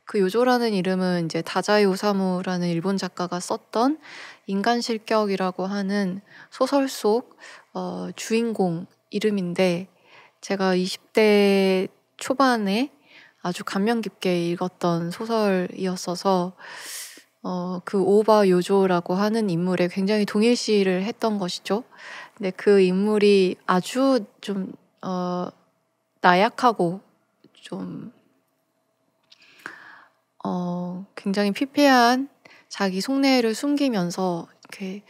그 요조라는 이름은 이제 다자이 오사무라는 일본 작가가 썼던 인간 실격이라고 하는 소설 속 주인공 이름인데, 제가 20대 초반에 아주 감명 깊게 읽었던 소설이었어서 그 오바 요조라고 하는 인물에 굉장히 동일시를 했던 것이죠. 근데 그 인물이 아주 좀 나약하고 좀 굉장히 피폐한 자기 속내를 숨기면서 이렇게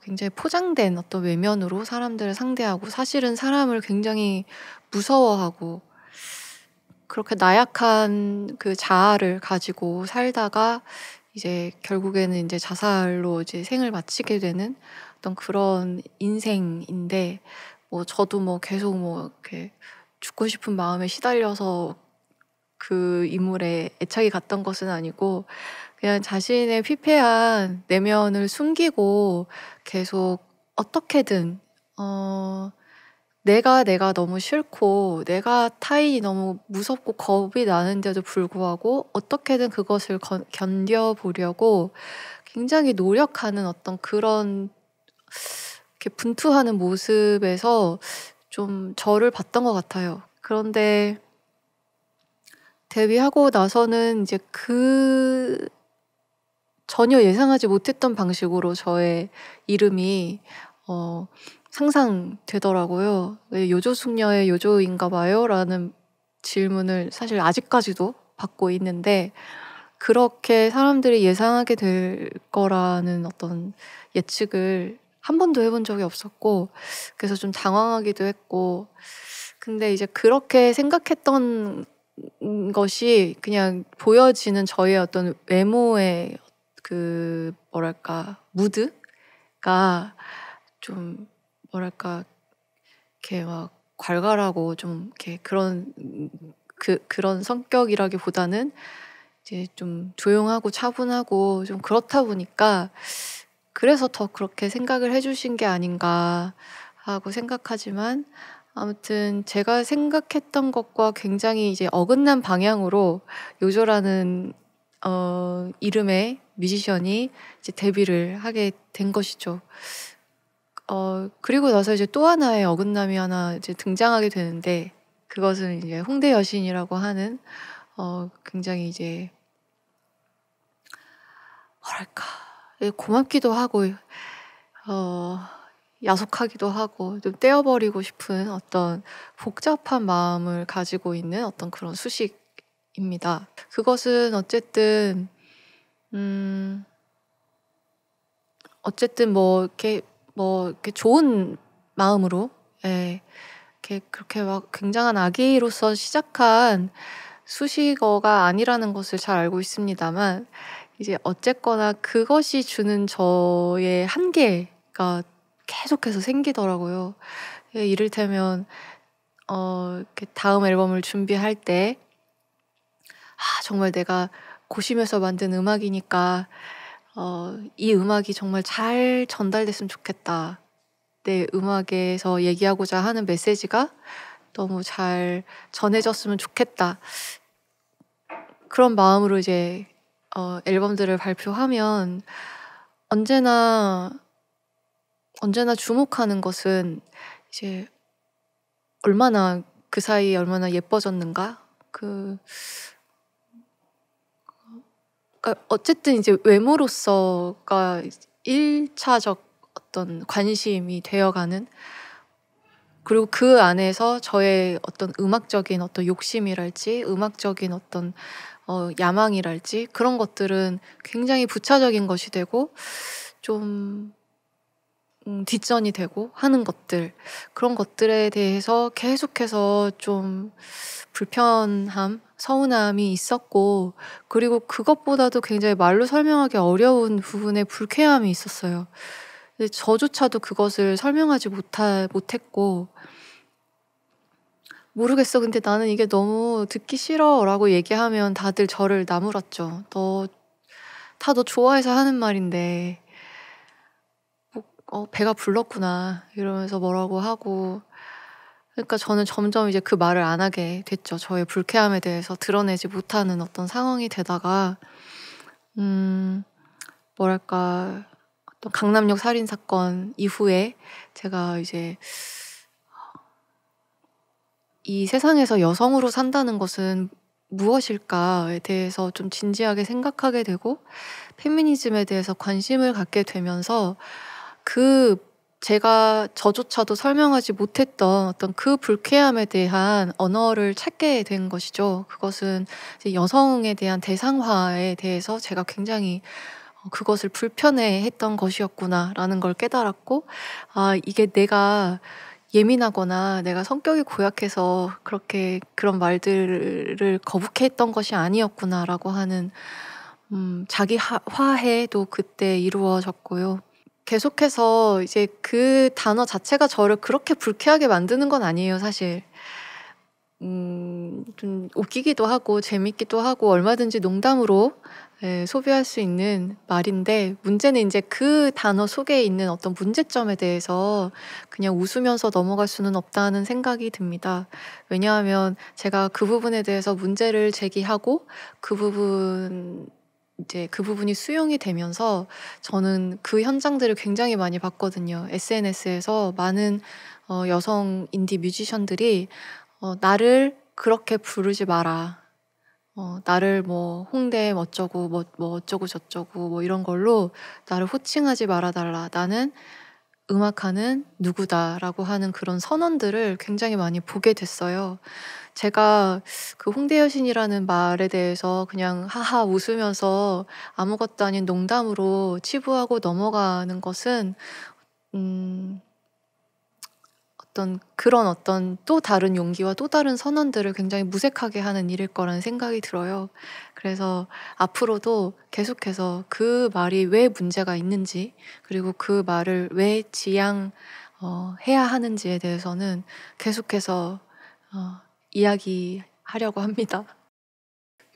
굉장히 포장된 어떤 외면으로 사람들을 상대하고, 사실은 사람을 굉장히 무서워하고 그렇게 나약한 그 자아를 가지고 살다가 이제 결국에는 이제 자살로 이제 생을 마치게 되는 어떤 그런 인생인데, 뭐 저도 뭐 계속 뭐 이렇게 죽고 싶은 마음에 시달려서 그 인물에 애착이 갔던 것은 아니고, 그냥 자신의 피폐한 내면을 숨기고 계속 어떻게든 내가 너무 싫고 내가 타인이 너무 무섭고 겁이 나는데도 불구하고 어떻게든 그것을 견뎌보려고 굉장히 노력하는 어떤 그런 이렇게 분투하는 모습에서 좀 저를 봤던 것 같아요. 그런데 데뷔하고 나서는 이제 전혀 예상하지 못했던 방식으로 저의 이름이 상상되더라고요. 왜 요조 숙녀의 요조인가 봐요? 라는 질문을 사실 아직까지도 받고 있는데, 그렇게 사람들이 예상하게 될 거라는 어떤 예측을 한 번도 해본 적이 없었고, 그래서 좀 당황하기도 했고, 근데 이제 그렇게 생각했던 것이 그냥 보여지는 저의 어떤 외모의 그 뭐랄까 무드가 좀 뭐랄까 이렇게 막 괄괄하고 좀 이렇게 그런 성격이라기보다는 이제 좀 조용하고 차분하고 좀 그렇다 보니까, 그래서 더 그렇게 생각을 해주신 게 아닌가 하고 생각하지만, 아무튼 제가 생각했던 것과 굉장히 이제 어긋난 방향으로 요조라는 이름의 뮤지션이 이제 데뷔를 하게 된 것이죠. 그리고 나서 이제 또 하나의 어긋남이 하나 이제 등장하게 되는데, 그것은 이제 홍대 여신이라고 하는 굉장히 이제 뭐랄까 고맙기도 하고 야속하기도 하고 좀 떼어버리고 싶은 어떤 복잡한 마음을 가지고 있는 어떤 그런 수식입니다. 그것은 어쨌든 뭐 이렇게 좋은 마음으로, 예, 이렇게 그렇게 막 굉장한 아기로서 시작한 수식어가 아니라는 것을 잘 알고 있습니다만, 이제 어쨌거나 그것이 주는 저의 한계가 계속해서 생기더라고요. 예, 이를테면 이렇게 다음 앨범을 준비할 때 정말 내가 고심해서 만든 음악이니까 이 음악이 정말 잘 전달됐으면 좋겠다. 내 음악에서 얘기하고자 하는 메시지가 너무 잘 전해졌으면 좋겠다. 그런 마음으로 이제 앨범들을 발표하면 언제나 주목하는 것은 이제 얼마나 그 사이에 얼마나 예뻐졌는가? 그러니까 어쨌든 이제 외모로서가 1차적 어떤 관심이 되어가는, 그리고 그 안에서 저의 어떤 음악적인 어떤 욕심이랄지 음악적인 어떤 야망이랄지 그런 것들은 굉장히 부차적인 것이 되고 좀 뒷전이 되고 하는 것들, 그런 것들에 대해서 계속해서 좀 불편함, 서운함이 있었고, 그리고 그것보다도 굉장히 말로 설명하기 어려운 부분에 불쾌함이 있었어요. 근데 저조차도 그것을 설명하지 못했고, 모르겠어. 근데 나는 이게 너무 듣기 싫어 라고 얘기하면 다들 저를 나무랐죠. 다 너 좋아해서 하는 말인데, 배가 불렀구나. 이러면서 뭐라고 하고. 그러니까 저는 점점 이제 그 말을 안 하게 됐죠. 저의 불쾌함에 대해서 드러내지 못하는 어떤 상황이 되다가 음 뭐랄까 어떤 강남역 살인 사건 이후에 제가 이제 이 세상에서 여성으로 산다는 것은 무엇일까에 대해서 좀 진지하게 생각하게 되고 페미니즘에 대해서 관심을 갖게 되면서 그 제가 저조차도 설명하지 못했던 어떤 그 불쾌함에 대한 언어를 찾게 된 것이죠. 그것은 이제 여성에 대한 대상화에 대해서 제가 굉장히 그것을 불편해했던 것이었구나라는 걸 깨달았고, 아, 이게 내가 예민하거나 내가 성격이 고약해서 그렇게 그런 말들을 거북해했던 것이 아니었구나라고 하는 자기 화해도 그때 이루어졌고요. 계속해서 이제 그 단어 자체가 저를 그렇게 불쾌하게 만드는 건 아니에요, 사실. 좀 웃기기도 하고 재밌기도 하고 얼마든지 농담으로 소비할 수 있는 말인데, 문제는 이제 그 단어 속에 있는 어떤 문제점에 대해서 그냥 웃으면서 넘어갈 수는 없다는 생각이 듭니다. 왜냐하면 제가 그 부분에 대해서 문제를 제기하고 그 부분이 수용이 되면서 저는 그 현장들을 굉장히 많이 봤거든요. SNS에서 많은 여성 인디 뮤지션들이 나를 그렇게 부르지 마라. 나를 뭐 홍대 어쩌고 뭐 어쩌고 저쩌고 뭐 이런 걸로 나를 호칭하지 말아 달라. 나는 음악하는 누구다라고 하는 그런 선언들을 굉장히 많이 보게 됐어요. 제가 그 홍대 여신이라는 말에 대해서 그냥 하하 웃으면서 아무것도 아닌 농담으로 치부하고 넘어가는 것은 음 어떤 또 다른 용기와 또 다른 선언들을 굉장히 무색하게 하는 일일 거라는 생각이 들어요. 그래서 앞으로도 계속해서 그 말이 왜 문제가 있는지, 그리고 그 말을 왜 해야 하는지에 대해서는 계속해서 이야기하려고 합니다.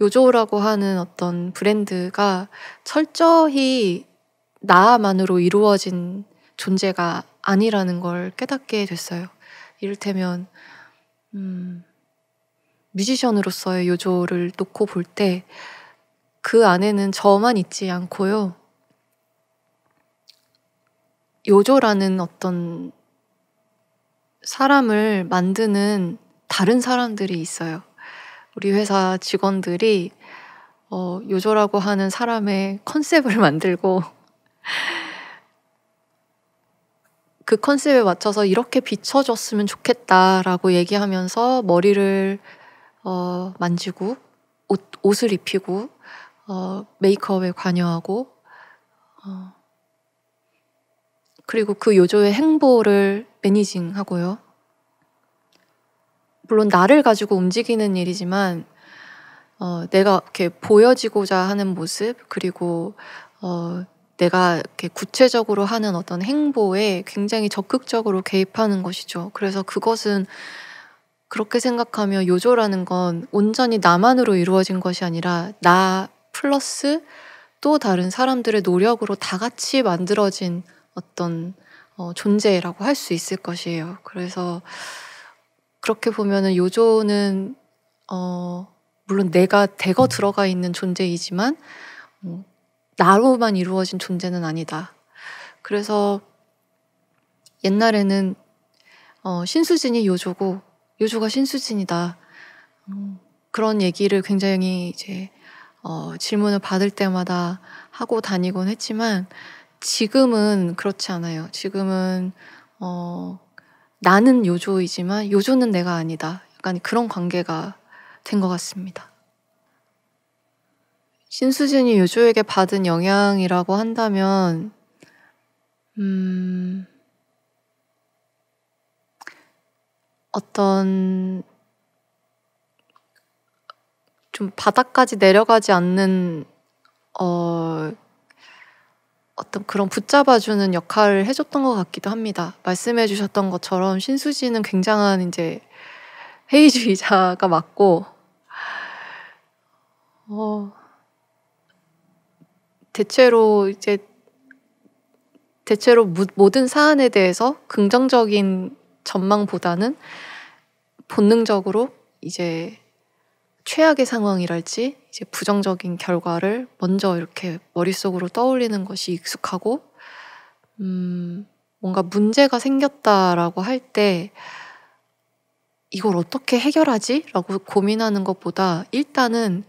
요조라고 하는 어떤 브랜드가 철저히 나만으로 이루어진 존재가 아니라는 걸 깨닫게 됐어요. 이를테면 뮤지션으로서의 요조를 놓고 볼 때 그 안에는 저만 있지 않고요. 요조라는 어떤 사람을 만드는 다른 사람들이 있어요. 우리 회사 직원들이 요조라고 하는 사람의 컨셉을 만들고 그 컨셉에 맞춰서 이렇게 비춰줬으면 좋겠다라고 얘기하면서 머리를 만지고 옷을 입히고 메이크업에 관여하고 그리고 그 요조의 행보를 매니징하고요. 물론 나를 가지고 움직이는 일이지만 내가 이렇게 보여지고자 하는 모습, 그리고 내가 이렇게 구체적으로 하는 어떤 행보에 굉장히 적극적으로 개입하는 것이죠. 그래서 그것은 그렇게 생각하며 요조라는 건 온전히 나만으로 이루어진 것이 아니라 나 플러스 또 다른 사람들의 노력으로 다 같이 만들어진 어떤 존재라고 할 수 있을 것이에요. 그래서 그렇게 보면은 요조는 물론 내가 대거 들어가 있는 존재이지만 나로만 이루어진 존재는 아니다. 그래서 옛날에는 신수진이 요조고 요조가 신수진이다. 그런 얘기를 굉장히 이제 질문을 받을 때마다 하고 다니곤 했지만 지금은 그렇지 않아요. 지금은 나는 요조이지만 요조는 내가 아니다. 약간 그런 관계가 된 것 같습니다. 신수진이 요조에게 받은 영향이라고 한다면 어떤 좀 바닥까지 내려가지 않는 어떤 그런 붙잡아주는 역할을 해줬던 것 같기도 합니다. 말씀해주셨던 것처럼 신수진은 굉장한 이제 회의주의자가 맞고 대체로 모든 사안에 대해서 긍정적인 전망보다는 본능적으로 이제 최악의 상황이랄지 이제 부정적인 결과를 먼저 이렇게 머릿속으로 떠올리는 것이 익숙하고 뭔가 문제가 생겼다라고 할 때 이걸 어떻게 해결하지? 라고 고민하는 것보다 일단은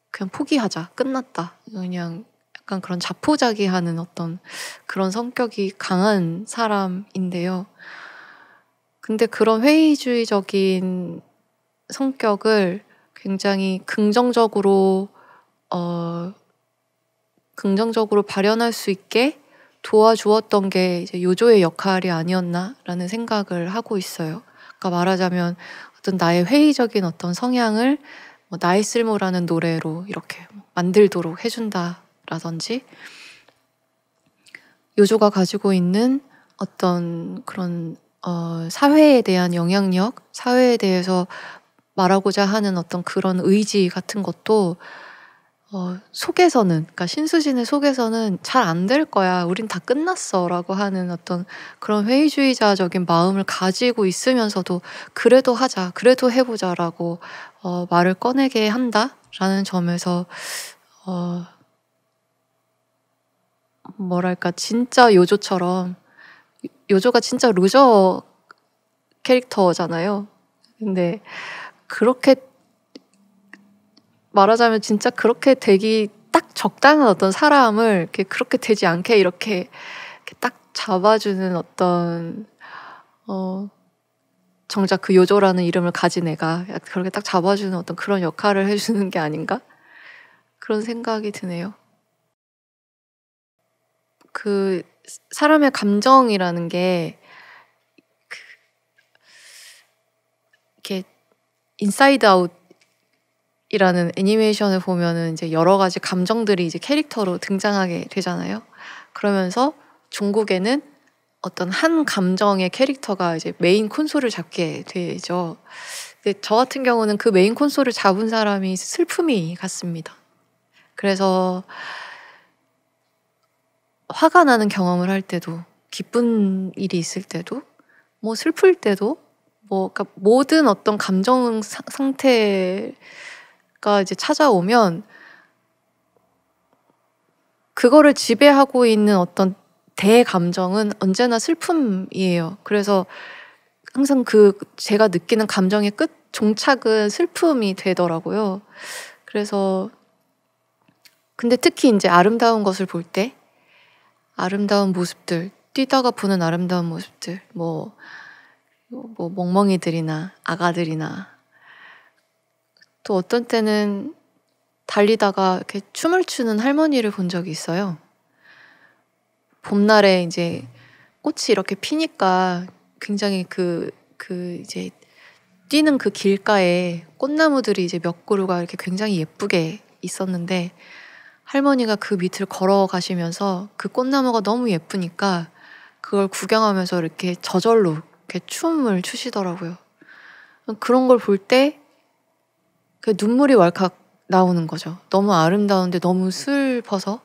그냥 포기하자. 끝났다. 그냥 약간 그런 자포자기하는 어떤 그런 성격이 강한 사람인데요. 근데 그런 회의주의적인 성격을 굉장히 긍정적으로 발현할 수 있게 도와주었던 게 이제 요조의 역할이 아니었나라는 생각을 하고 있어요. 그러니까 말하자면 어떤 나의 회의적인 어떤 성향을 나의 쓸모라는 노래로 이렇게 만들도록 해준다라든지, 요조가 가지고 있는 어떤 그런 사회에 대한 영향력, 사회에 대해서 말하고자 하는 어떤 그런 의지 같은 것도 속에서는, 그러니까 신수진의 속에서는 잘 안 될 거야. 우린 다 끝났어. 라고 하는 어떤 그런 회의주의자적인 마음을 가지고 있으면서도 그래도 하자, 그래도 해보자 라고 말을 꺼내게 한다라는 점에서 뭐랄까, 진짜 요조처럼, 요조가 진짜 루저 캐릭터잖아요. 근데 그렇게 말하자면 진짜 그렇게 되기 딱 적당한 어떤 사람을 이렇게 그렇게 되지 않게 이렇게 딱 잡아주는 어떤 정작 그 요조라는 이름을 가진 애가 그렇게 딱 잡아주는 어떤 그런 역할을 해주는 게 아닌가? 그런 생각이 드네요. 그 사람의 감정이라는 게 이렇게 인사이드 아웃이라는 애니메이션을 보면은 이제 여러 가지 감정들이 이제 캐릭터로 등장하게 되잖아요. 그러면서 종국에는 어떤 한 감정의 캐릭터가 이제 메인 콘솔을 잡게 되죠. 근데 저 같은 경우는 그 메인 콘솔을 잡은 사람이 슬픔이 같습니다. 그래서 화가 나는 경험을 할 때도, 기쁜 일이 있을 때도, 뭐 슬플 때도, 그러니까 모든 어떤 감정 상태가 이제 찾아오면 그거를 지배하고 있는 어떤 대감정은 언제나 슬픔이에요. 그래서 항상 제가 느끼는 감정의 끝 종착은 슬픔이 되더라고요. 그래서 근데 특히 이제 아름다운 것을 볼 때, 아름다운 모습들, 뛰다가 보는 아름다운 모습들, 뭐 멍멍이들이나 아가들이나, 또 어떤 때는 달리다가 이렇게 춤을 추는 할머니를 본 적이 있어요. 봄날에 이제 꽃이 이렇게 피니까 굉장히 이제 뛰는 그 길가에 꽃나무들이 이제 몇 그루가 이렇게 굉장히 예쁘게 있었는데, 할머니가 그 밑을 걸어가시면서 그 꽃나무가 너무 예쁘니까 그걸 구경하면서 이렇게 저절로 이렇게 춤을 추시더라고요. 그런 걸 볼 때 눈물이 왈칵 나오는 거죠. 너무 아름다운데 너무 슬퍼서.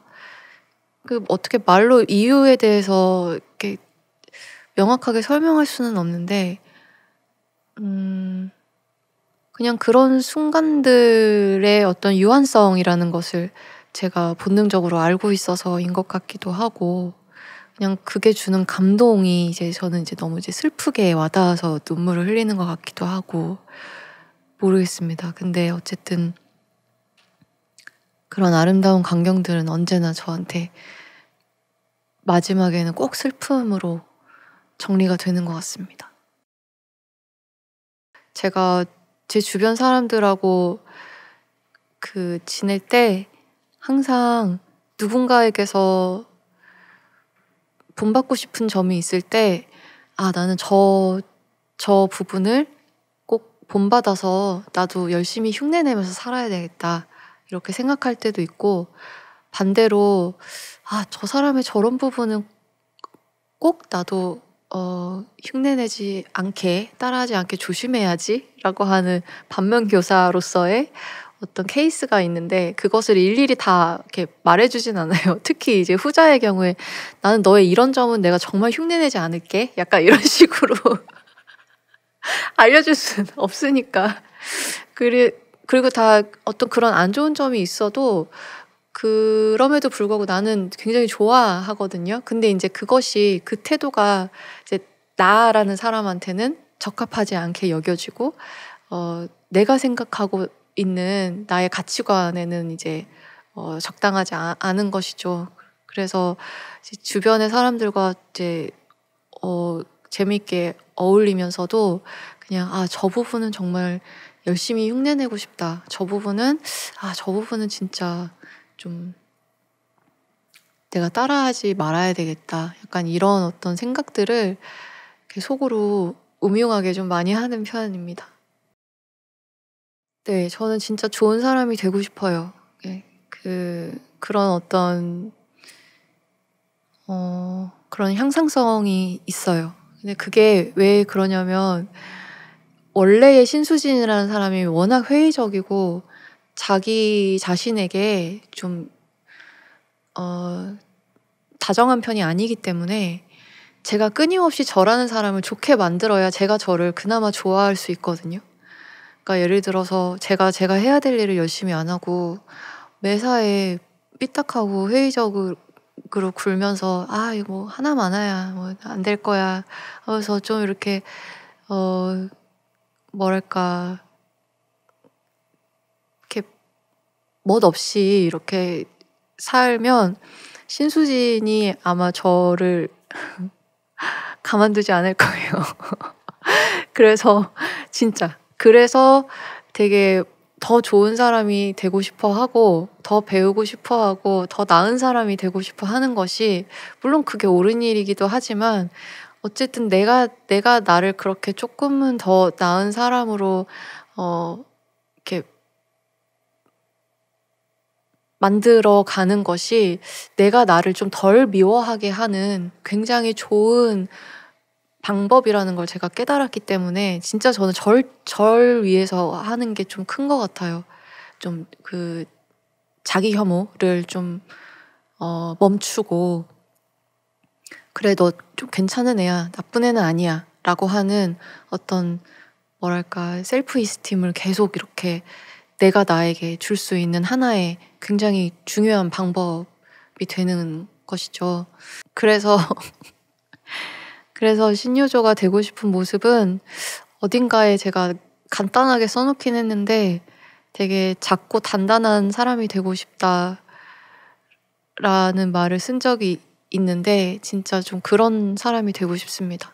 어떻게 말로 이유에 대해서 이렇게 명확하게 설명할 수는 없는데, 그냥 그런 순간들의 어떤 유한성이라는 것을 제가 본능적으로 알고 있어서인 것 같기도 하고, 그냥 그게 주는 감동이 이제 저는 이제 너무 이제 슬프게 와닿아서 눈물을 흘리는 것 같기도 하고, 모르겠습니다. 근데 어쨌든 그런 아름다운 광경들은 언제나 저한테 마지막에는 꼭 슬픔으로 정리가 되는 것 같습니다. 제가 제 주변 사람들하고 지낼 때 항상 누군가에게서 본받고 싶은 점이 있을 때, 나는 저 부분을 꼭 본받아서 나도 열심히 흉내내면서 살아야 되겠다, 이렇게 생각할 때도 있고, 반대로 저 사람의 저런 부분은 꼭 나도 흉내내지 않게, 따라하지 않게 조심해야지 라고 하는 반면교사로서의 어떤 케이스가 있는데, 그것을 일일이 다 이렇게 말해주진 않아요. 특히 이제 후자의 경우에 나는 너의 이런 점은 내가 정말 흉내내지 않을게, 약간 이런 식으로 알려줄 수는 없으니까. 그리 그리고 다 어떤 그런 안 좋은 점이 있어도 그럼에도 불구하고 나는 굉장히 좋아하거든요. 근데 인제 그것이 그 태도가 이제 나라는 사람한테는 적합하지 않게 여겨지고 내가 생각하고 있는 나의 가치관에는 이제 적당하지 않은 것이죠. 그래서 이제 주변의 사람들과 이제 재미있게 어울리면서도 그냥 '아 저 부분은 정말 열심히 흉내내고 싶다. 저 부분은 진짜 좀 내가 따라하지 말아야 되겠다.' 약간 이런 어떤 생각들을 이렇게 속으로 음흉하게 좀 많이 하는 편입니다. 네. 저는 진짜 좋은 사람이 되고 싶어요. 예. 그런 어떤 그런 향상성이 있어요. 근데 그게 왜 그러냐면 원래의 신수진이라는 사람이 워낙 회의적이고 자기 자신에게 좀 다정한 편이 아니기 때문에 제가 끊임없이 저라는 사람을 좋게 만들어야 제가 저를 그나마 좋아할 수 있거든요. 그러니까 예를 들어서 제가 해야 될 일을 열심히 안 하고 매사에 삐딱하고 회의적으로 굴면서 '아 이거 뭐 하나마나야. 뭐 안 될 거야.' 하면서 좀 이렇게 어 뭐랄까 이렇게 멋없이 이렇게 살면 신수진이 아마 저를 가만두지 않을 거예요. 그래서 그래서 되게 더 좋은 사람이 되고 싶어 하고 더 배우고 싶어 하고 더 나은 사람이 되고 싶어 하는 것이 물론 그게 옳은 일이기도 하지만 어쨌든 내가 나를 그렇게 쪼끔은 더 나은 사람으로 이렇게 만들어 가는 것이 내가 나를 좀 덜 미워하게 하는 굉장히 좋은 방법이라는 걸 제가 깨달았기 때문에 진짜 저는 절 위해서 하는 게 좀 큰 것 같아요. 좀 자기 혐오를 좀 멈추고 '그래 너 좀 괜찮은 애야. 나쁜 애는 아니야.'라고 하는 어떤 뭐랄까 셀프 이스팀을 계속 이렇게 내가 나에게 줄 수 있는 하나의 굉장히 중요한 방법이 되는 것이죠. 그래서 신유조가 되고 싶은 모습은 어딘가에 제가 간단하게 써 놓긴 했는데 되게 '작고 단단한 사람이 되고 싶다.'라는 말을 쓴 적이 있는데 진짜 좀 그런 사람이 되고 싶습니다.